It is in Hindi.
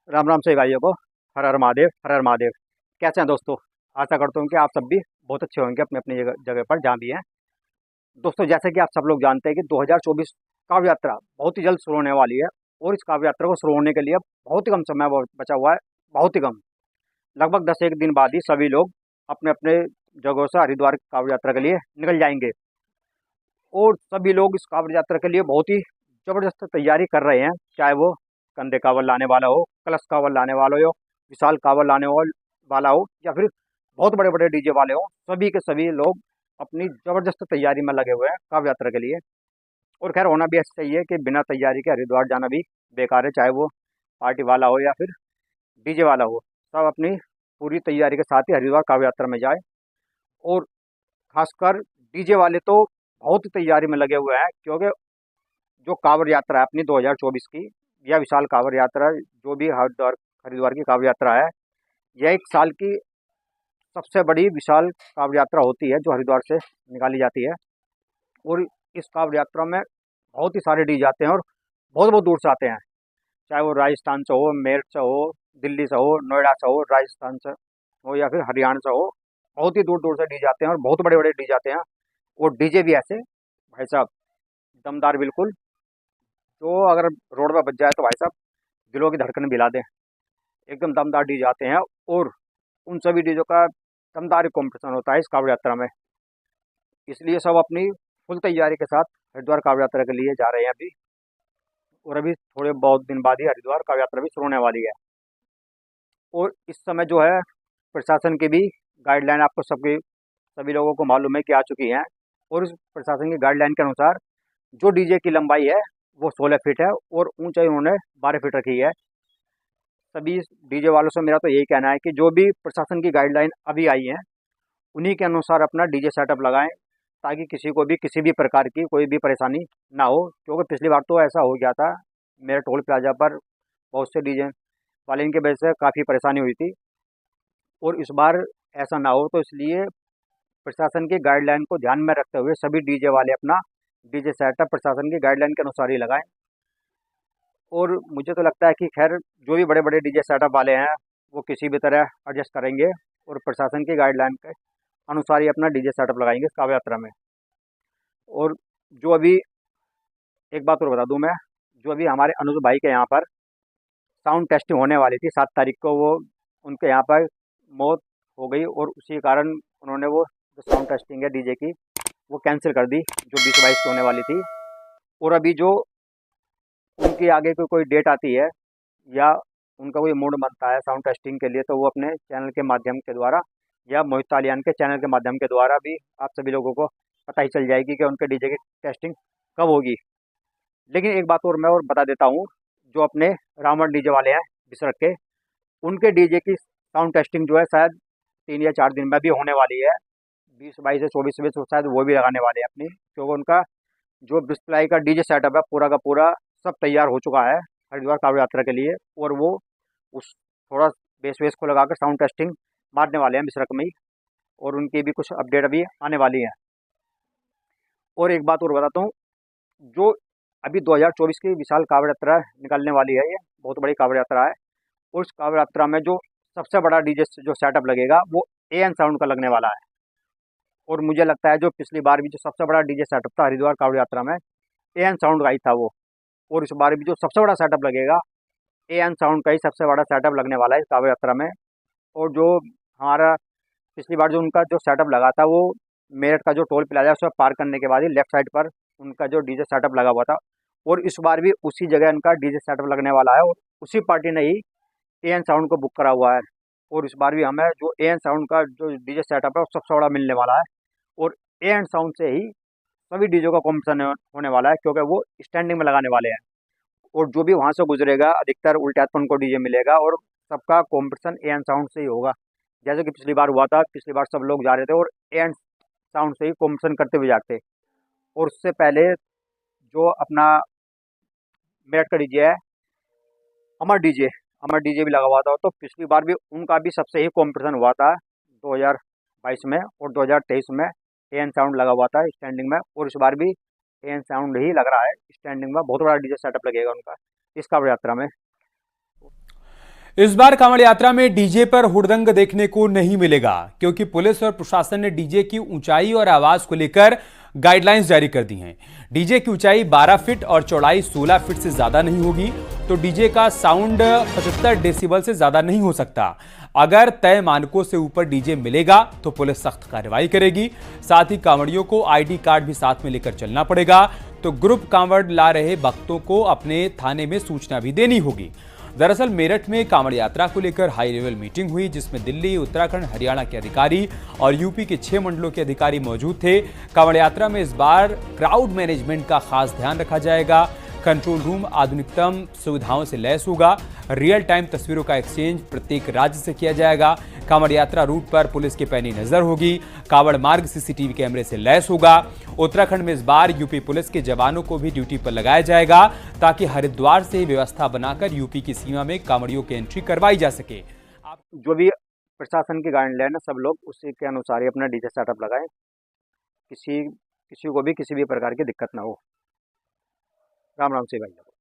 राम राम से भाइयों को। हर हर महादेव, हर हर महादेव। कैसे हैं दोस्तों? आशा करता हूँ कि आप सब भी बहुत अच्छे होंगे अपनी अपनी जगह जगह पर जहाँ भी हैं। दोस्तों, जैसे कि आप सब लोग जानते हैं कि 2024 काव्य यात्रा बहुत ही जल्द शुरू होने वाली है। और इस काव्य यात्रा को शुरू होने के लिए बहुत ही कम समय बचा हुआ है। बहुत ही कम, लगभग 10 एक दिन बाद ही सभी लोग अपने अपने जगहों से हरिद्वार काव्य यात्रा के लिए निकल जाएंगे। और सभी लोग इस कांवड़ यात्रा के लिए बहुत ही जबरदस्त तैयारी कर रहे हैं। चाहे वो कंधे कांवड़ लाने वाला हो, कलश कांवड़ लाने वाला हो, विशाल कांवड़ वाला हो, या फिर बहुत बड़े बड़े डीजे वाले हो, सभी के सभी लोग अपनी जबरदस्त तैयारी में लगे हुए हैं काव्य यात्रा के लिए। और खैर, होना भी ऐसा चाहिए कि बिना तैयारी के हरिद्वार जाना भी बेकार है। चाहे वो पार्टी वाला हो या फिर डीजे वाला हो, सब अपनी पूरी तैयारी के साथ ही हरिद्वार काव्य यात्रा में जाए। और खासकर डीजे वाले तो बहुत ही तैयारी में लगे हुए हैं, क्योंकि जो कांवड़ यात्रा है अपनी 2024 की, यह विशाल कांवड़ यात्रा जो भी हरिद्वार हरिद्वार की कांवड़ यात्रा है, यह एक साल की सबसे बड़ी विशाल कांवड़ यात्रा होती है जो हरिद्वार से निकाली जाती है। और इस कांवड़ यात्रा में बहुत ही सारे डीजे आते हैं और बहुत बहुत दूर से आते हैं। चाहे वो राजस्थान से हो, मेरठ से हो, दिल्ली से हो, नोएडा से हो, राजस्थान से हो या फिर हरियाणा से हो, बहुत ही दूर दूर से डीजे आते हैं और बहुत बड़े बड़े डीजे आते हैं। और डीजे भी ऐसे, भाई साहब, दमदार बिल्कुल, जो अगर रोड पर बज जाए तो भाई साहब दिलों की धड़कन भी हिला दें। एकदम दमदार डीजे आते हैं। और उन सभी डीजों का दमदार कॉम्पिटिशन होता है इस कांवड़ यात्रा में। इसलिए सब अपनी फुल तैयारी के साथ हरिद्वार कांवड़ यात्रा के लिए जा रहे हैं अभी। और अभी थोड़े बहुत दिन बाद ही हरिद्वार कांवड़ यात्रा भी शुरू होने वाली है। और इस समय जो है, प्रशासन की भी गाइडलाइन आपको सबकी सभी लोगों को मालूम है कि आ चुकी हैं। और इस प्रशासन की गाइडलाइन के अनुसार जो डीजे की लंबाई है वो 16 फीट है और ऊंचाई उन्होंने 12 फीट रखी है। सभी डीजे वालों से मेरा तो यही कहना है कि जो भी प्रशासन की गाइडलाइन अभी आई है, उन्हीं के अनुसार अपना डीजे सेटअप लगाएं, ताकि किसी को भी किसी भी प्रकार की कोई भी परेशानी ना हो। क्योंकि पिछली बार तो ऐसा हो गया था, मेरे टोल प्लाजा पर बहुत से डीजे वाले इनके वजह से काफ़ी परेशानी हुई थी। और इस बार ऐसा ना हो, तो इसलिए प्रशासन की गाइडलाइन को ध्यान में रखते हुए सभी डीजे वाले अपना डीजे सेटअप प्रशासन की गाइडलाइन के अनुसार ही लगाएं। और मुझे तो लगता है कि खैर, जो भी बड़े बड़े डीजे सेटअप वाले हैं वो किसी भी तरह एडजस्ट करेंगे और प्रशासन की गाइडलाइन के अनुसार ही अपना डीजे सेटअप लगाएंगे इस काव्य यात्रा में। और जो अभी, एक बात और बता दूं मैं, जो अभी हमारे अनुज भाई के यहाँ पर साउंड टेस्टिंग होने वाली थी 7 तारीख को, वो उनके यहाँ पर मौत हो गई। और उसी कारण उन्होंने वो जो साउंड टेस्टिंग है डीजे की, वो कैंसिल कर दी, जो 20-22 को होने वाली थी। और अभी जो उनकी आगे कोई डेट आती है या उनका कोई मूड बनता है साउंड टेस्टिंग के लिए, तो वो अपने चैनल के माध्यम के द्वारा या मोहित तालियान के चैनल के माध्यम के द्वारा भी आप सभी लोगों को पता ही चल जाएगी कि उनके डीजे की टेस्टिंग कब होगी। लेकिन एक बात और मैं और बता देता हूँ, जो अपने रावण डीजे वाले हैं बिसरख के, उनके डीजे की साउंड टेस्टिंग जो है शायद 3 या 4 दिन में भी होने वाली है। 20-22 से 24 में तो शायद वो भी लगाने वाले हैं अपनी, क्योंकि उनका जो बिस्प्लाई का डीजे सेटअप है पूरा का पूरा सब तैयार हो चुका है हरिद्वार कावड़ यात्रा के लिए। और वो उस थोड़ा बेस वेस को लगाकर साउंड टेस्टिंग मारने वाले हैं बिसरख में ही। और उनकी भी कुछ अपडेट अभी आने वाली है। और एक बात और बताता हूँ, जो अभी 2024 की विशाल कावड़ यात्रा निकलने वाली है, ये बहुत बड़ी कावड़ यात्रा है। और उस कावड़ यात्रा में जो सबसे बड़ा डीजे जो सेटअप लगेगा वो एएन साउंड का लगने वाला है। और मुझे लगता है जो पिछली बार भी जो सबसे बड़ा डीजे सेटअप था हरिद्वार कावड़ यात्रा में, एएन साउंड का ही था वो। और इस बार भी जो सबसे बड़ा सेटअप लगेगा, एएन साउंड का ही सबसे बड़ा सेटअप लगने वाला है इस कावड़ यात्रा में। और जो हमारा पिछली बार जो उनका जो सेटअप लगा था, वो मेरठ का जो टोल प्लाजा है उसमें पार करने के बाद ही लेफ्ट साइड पर उनका जो डीजे सेटअप लगा हुआ था। और इस बार भी उसी जगह उनका डीजे सेटअप लगने वाला है और उसी पार्टी ने ही एएन साउंड को बुक करा हुआ है। और इस बार भी हमें जो एएन साउंड का जो डीजे सेटअप है वो सबसे बड़ा मिलने वाला है। और एएन साउंड से ही सभी डीजे का कॉम्पिटिशन होने वाला है, क्योंकि वो स्टैंडिंग में लगाने वाले हैं। और जो भी वहाँ से गुजरेगा अधिकतर उल्टापन को डीजे मिलेगा और सबका कॉम्पिटिशन एएन साउंड से ही होगा। जैसे कि पिछली बार हुआ था, पिछली बार सब लोग जा रहे थे और एएन साउंड से ही कॉम्पिटिशन करते हुए जाते। और उससे पहले जो अपना मेरठ का डीजे है, अमर डीजे भी लगा हुआ था, तो पिछली बार भी उनका भी सबसे ही कॉम्पिटिशन हुआ था 2022 में। और 2023 में एएन साउंड लगा हुआ था स्टैंडिंग में। और इस बार भी एएन साउंड ही लग रहा है स्टैंडिंग में, बहुत बड़ा डीजे सेटअप लगेगा उनका इस कावड़ यात्रा में। इस बार कांवड़ यात्रा में डीजे पर हुड़दंग देखने को नहीं मिलेगा, क्योंकि पुलिस और प्रशासन ने डीजे की ऊंचाई और आवाज को लेकर गाइडलाइंस जारी कर दी हैं। डीजे की ऊंचाई 12 फीट और चौड़ाई 16 फीट से ज्यादा नहीं होगी, तो डीजे का साउंड 75 डेसिबल से ज्यादा नहीं हो सकता। अगर तय मानकों से ऊपर डीजे मिलेगा तो पुलिस सख्त कार्रवाई करेगी। साथ ही कांवड़ियों को आईडी कार्ड भी साथ में लेकर चलना पड़ेगा। तो ग्रुप कांवड़ ला रहे भक्तों को अपने थाने में सूचना भी देनी होगी। दरअसल मेरठ में कांवड़ यात्रा को लेकर हाई लेवल मीटिंग हुई, जिसमें दिल्ली, उत्तराखंड, हरियाणा के अधिकारी और यूपी के 6 मंडलों के अधिकारी मौजूद थे। कांवड़ यात्रा में इस बार क्राउड मैनेजमेंट का खास ध्यान रखा जाएगा। कंट्रोल रूम आधुनिकतम सुविधाओं से लैस होगा। रियल टाइम तस्वीरों का एक्सचेंज प्रत्येक राज्य से किया जाएगा। कांवड़ यात्रा रूट पर पुलिस की पैनी नजर होगी। कांवड़ मार्ग सीसीटीवी कैमरे से लैस होगा। उत्तराखंड में इस बार यूपी पुलिस के जवानों को भी ड्यूटी पर लगाया जाएगा, ताकि हरिद्वार से व्यवस्था बनाकर यूपी की सीमा में कांवड़ियों की एंट्री करवाई जा सके। जो भी प्रशासन की गाइडलाइन है, सब लोग उसी के अनुसार ही अपना डीजे सेटअप लगाएं। किसी किसी को भी किसी भी प्रकार की दिक्कत ना हो। राम राम से भाई।